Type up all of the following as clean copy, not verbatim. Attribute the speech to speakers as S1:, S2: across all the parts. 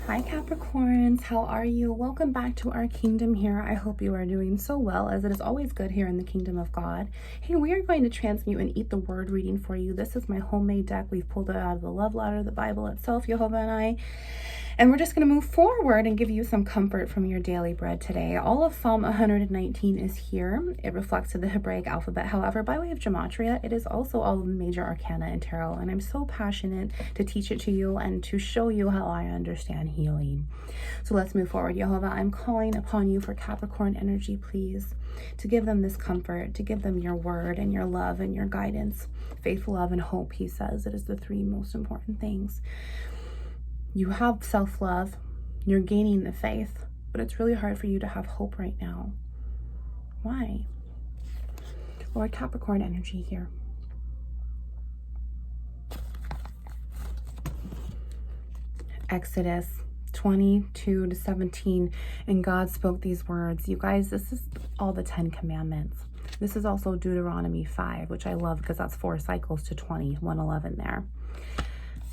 S1: Hi Capricorns, how are you? Welcome back to our kingdom here. I hope you are doing so well, as it is always good here in the kingdom of God. Hey, we are going to transmute and eat the word reading for you. This is my homemade deck. We've pulled it out of the love letter, the Bible itself, Jehovah and I. And we're just going to move forward and give you some comfort from your daily bread today. All of Psalm 119 is here. It reflects to the Hebraic alphabet. However, by way of Gematria, it is also all of the major arcana and tarot. And I'm so passionate to teach it to you and to show you how I understand healing. So let's move forward. Jehovah, I'm calling upon you for Capricorn energy, please, to give them this comfort, to give them your word and your love and your guidance. Faith, love, and hope, he says. It is the three most important things. You have self-love, you're gaining the faith, but it's really hard for you to have hope right now. Why? Lord, Capricorn energy here. Exodus 22 to 17, and God spoke these words. You guys, this is all the 10 commandments. This is also Deuteronomy 5, which I love because that's 4 cycles to 20, 111 there.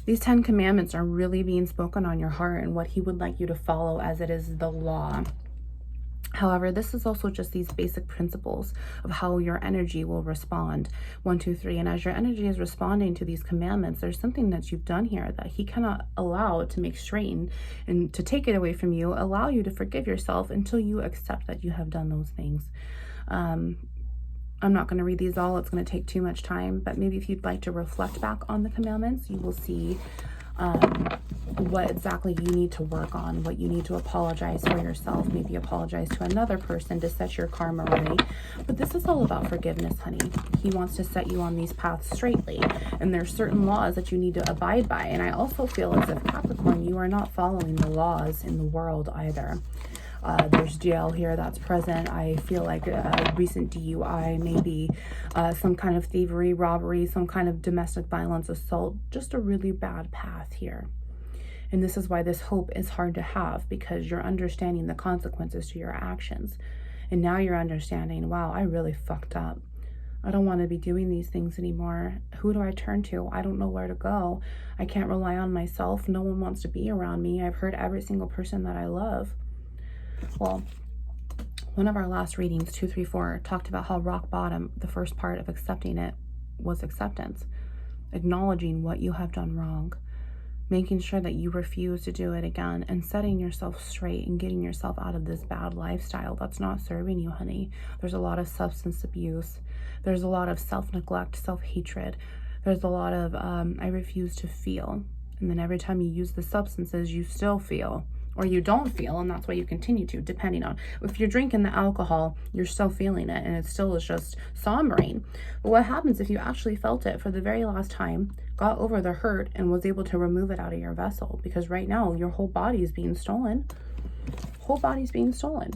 S1: These 10 commandments are really being spoken on your heart and what he would like you to follow, as it is the law. However, this is also just these basic principles of how your energy will respond. 1, 2, 3. And as your energy is responding to these commandments, there's something that you've done here that he cannot allow to make straighten and to take it away from you, allow you to forgive yourself until you accept that you have done those things. I'm not going to read these all. It's going to take too much time, but maybe if you'd like to reflect back on the commandments, you will see what exactly you need to work on, what you need to apologize for yourself, maybe apologize to another person to set your karma right. But this is all about forgiveness, honey. He wants to set you on these paths straightly, and there's certain laws that you need to abide by. And I also feel as if, Capricorn, you are not following the laws in the world either. There's jail here that's present. I feel like a recent DUI, maybe some kind of thievery, robbery, some kind of domestic violence, assault, just a really bad path here. And this is why this hope is hard to have, because you're understanding the consequences to your actions. And now you're understanding, wow, I really fucked up. I don't want to be doing these things anymore. Who do I turn to? I don't know where to go. I can't rely on myself. No one wants to be around me. I've hurt every single person that I love. Well, one of our last readings, 2, 3, 4, talked about how rock bottom, the first part of accepting it, was acceptance. Acknowledging what you have done wrong. Making sure that you refuse to do it again, and setting yourself straight and getting yourself out of this bad lifestyle that's not serving you, honey. There's a lot of substance abuse. There's a lot of self-neglect, self-hatred. There's a lot of, I refuse to feel. And then every time you use the substances, you still feel. Or you don't feel, and that's why you continue to, depending on. If you're drinking the alcohol, you're still feeling it, and it still is just sombering. But what happens if you actually felt it for the very last time, got over the hurt, and was able to remove it out of your vessel? Because right now, your whole body is being stolen. Whole body's being stolen.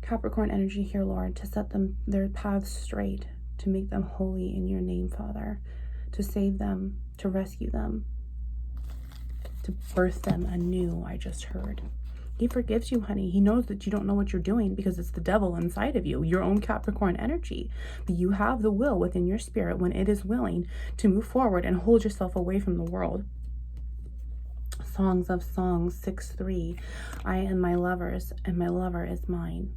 S1: Capricorn energy here, Lord, to set them their paths straight, to make them holy in your name, Father, to save them, to rescue them, to birth them anew. I just heard. He forgives you, honey. He knows that you don't know what you're doing because it's the devil inside of you, your own Capricorn energy. But you have the will within your spirit, when it is willing, to move forward and hold yourself away from the world. Songs of Songs 6:3. I am my lover's, and my lover is mine.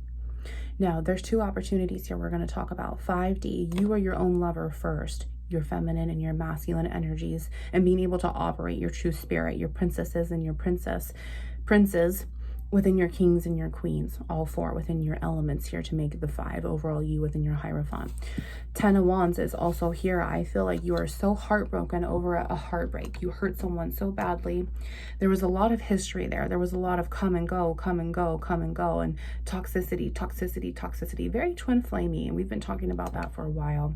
S1: Now, there's 2 opportunities here we're going to talk about. 5D, you are your own lover first. Your feminine and your masculine energies, and being able to operate your true spirit, your princesses and your princes within your kings and your queens, all 4 within your elements here to make the 5 overall you within your Hierophant. 10 of Wands is also here. I feel like you are so heartbroken over a heartbreak. You hurt someone so badly. There was a lot of history there. There was a lot of come and go, come and go, come and go, and toxicity, toxicity, toxicity. Very twin flamey, and we've been talking about that for a while.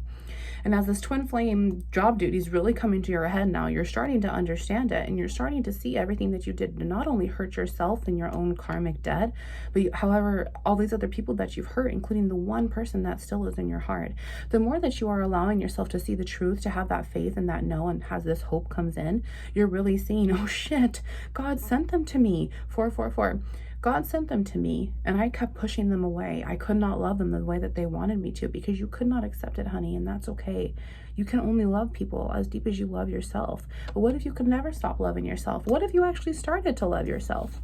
S1: And as this twin flame job duty is really coming to your head now, you're starting to understand it, and you're starting to see everything that you did to not only hurt yourself and your own karmic debt, but however, all these other people that you've hurt, including the one person that still is in your heart. The more that you are allowing yourself to see the truth, to have that faith and that know, and as this hope comes in, you're really seeing, oh shit, God sent them to me. 444. God sent them to me, and I kept pushing them away. I could not love them the way that they wanted me to, because you could not accept it, honey, and that's okay. You can only love people as deep as you love yourself. But what if you could never stop loving yourself? What if you actually started to love yourself?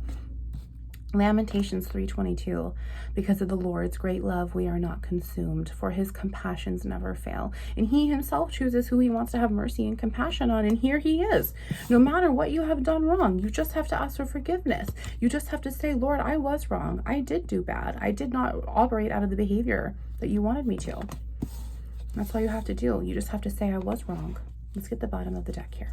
S1: Lamentations 3:22, because of the Lord's great love, we are not consumed, for his compassions never fail. And he himself chooses who he wants to have mercy and compassion on. And here he is. No matter what you have done wrong, you just have to ask for forgiveness. You just have to say, Lord, I was wrong. I did do bad. I did not operate out of the behavior that you wanted me to. That's all you have to do. You just have to say, I was wrong. Let's get the bottom of the deck here.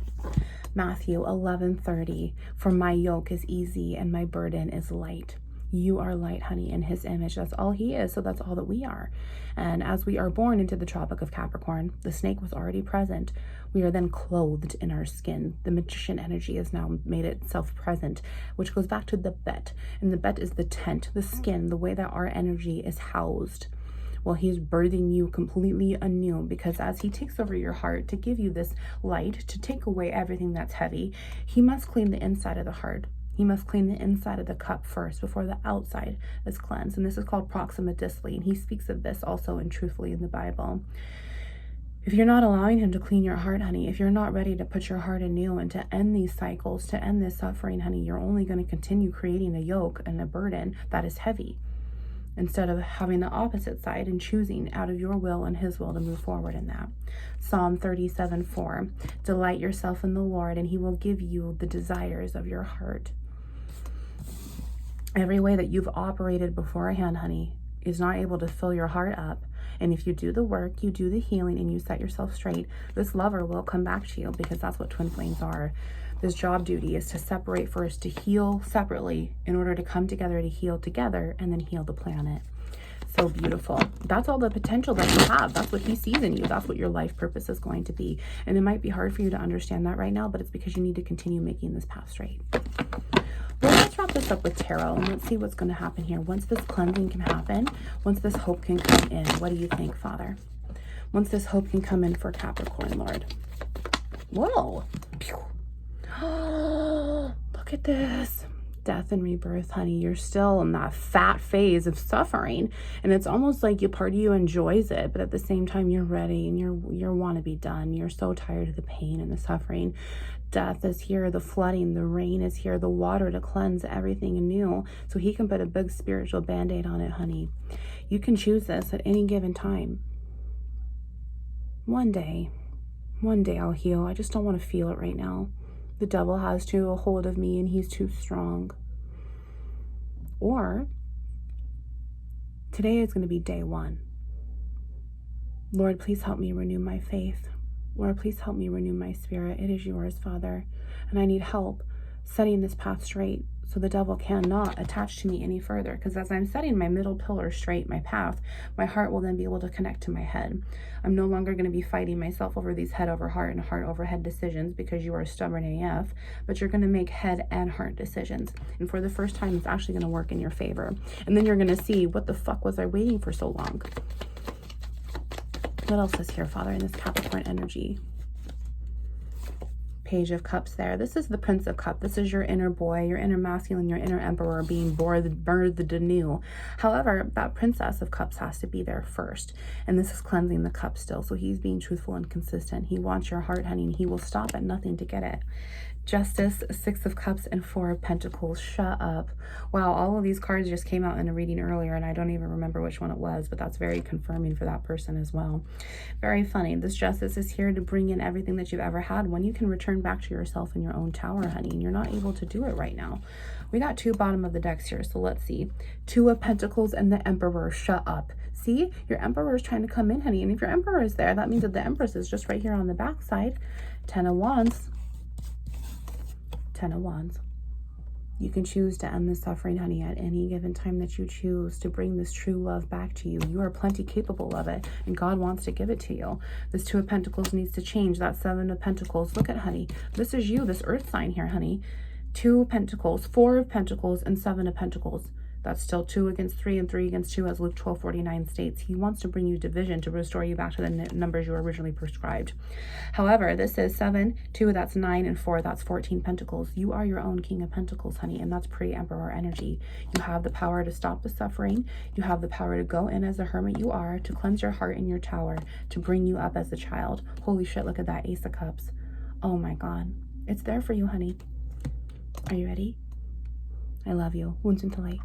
S1: Matthew 11:30, for my yoke is easy and my burden is light. You are light, honey, in his image. That's all he is, so that's all that we are. And as we are born into the Tropic of Capricorn, the snake was already present. We are then clothed in our skin. The magician energy has now made itself present, which goes back to the bet. And the bet is the tent, the skin, the way that our energy is housed. Well, he's birthing you completely anew, because as he takes over your heart to give you this light, to take away everything that's heavy, he must clean the inside of the heart. He must clean the inside of the cup first before the outside is cleansed. And this is called Proxima Discipline. And he speaks of this also and truthfully in the Bible. If you're not allowing him to clean your heart, honey, if you're not ready to put your heart anew and to end these cycles, to end this suffering, honey, you're only going to continue creating a yoke and a burden that is heavy, instead of having the opposite side and choosing out of your will and his will to move forward in that. Psalm 37:4, delight yourself in the Lord and he will give you the desires of your heart. Every way that you've operated beforehand, honey, is not able to fill your heart up. And if you do the work, you do the healing, and you set yourself straight, this lover will come back to you, because that's what twin flames are. This job duty is to separate first, to heal separately in order to come together to heal together and then heal the planet. So beautiful. That's all the potential that you have. That's what he sees in you. That's what your life purpose is going to be. And it might be hard for you to understand that right now, but it's because you need to continue making this path straight. Well, let's wrap this up with tarot and let's see what's going to happen here. Once this cleansing can happen, once this hope can come in, what do you think, Father? Once this hope can come in for Capricorn, Lord. Whoa. Look at this. Death and rebirth, honey. You're still in that fat phase of suffering, and it's almost like part of you enjoys it, but at the same time you're ready and you want to be done. You're so tired of the pain and the suffering. Death is here, the flooding, the rain is here, the water to cleanse everything anew, so he can put a big spiritual band-aid on it, honey. You can choose this at any given time. One day I'll heal. I just don't want to feel it right now. The devil has too a hold of me and he's too strong. Or today is going to be day one. Lord, please help me renew my faith. Lord, please help me renew my spirit. It is yours, Father. And I need help setting this path straight so the devil cannot attach to me any further. Because as I'm setting my middle pillar straight, my path, my heart will then be able to connect to my head. I'm no longer going to be fighting myself over these head over heart and heart over head decisions, because you are stubborn AF, but you're going to make head and heart decisions. And for the first time, it's actually going to work in your favor. And then you're going to see, what the fuck was I waiting for so long? What else is here, Father, in this Capricorn energy? Page of Cups there. This is the Prince of Cups. This is your inner boy, your inner masculine, your inner emperor being birthed anew. However, that Princess of Cups has to be there first. And this is cleansing the cup still. So he's being truthful and consistent. He wants your heart, honey, and he will stop at nothing to get it. Justice, Six of Cups, and Four of Pentacles. Shut up. Wow, all of these cards just came out in a reading earlier, and I don't even remember which one it was, but that's very confirming for that person as well. Very funny. This Justice is here to bring in everything that you've ever had when you can return back to yourself in your own tower, honey, and you're not able to do it right now. We got two bottom of the decks here, so let's see. Two of Pentacles and the Emperor. Shut up. See, your Emperor is trying to come in, honey, and if your Emperor is there, that means that the Empress is just right here on the back side. 10 of Wands. 10 of Wands. You can choose to end the suffering, honey, at any given time that you choose, to bring this true love back to you. You are plenty capable of it, and God wants to give it to you. This Two of Pentacles needs to change. That Seven of Pentacles. Look at, honey, this is you, this earth sign here, honey. Two of Pentacles, Four of Pentacles, and Seven of Pentacles. That's still 2 against 3 and 3 against 2, as Luke 12:49 states. He wants to bring you division to restore you back to the numbers you were originally prescribed. However, this is 7, 2, that's 9, and 4, that's 14 pentacles. You are your own King of Pentacles, honey, and that's pre-Emperor energy. You have the power to stop the suffering. You have the power to go in as the hermit you are, to cleanse your heart in your tower, to bring you up as a child. Holy shit, look at that Ace of Cups. Oh my God. It's there for you, honey. Are you ready? I love you. Wounds into light.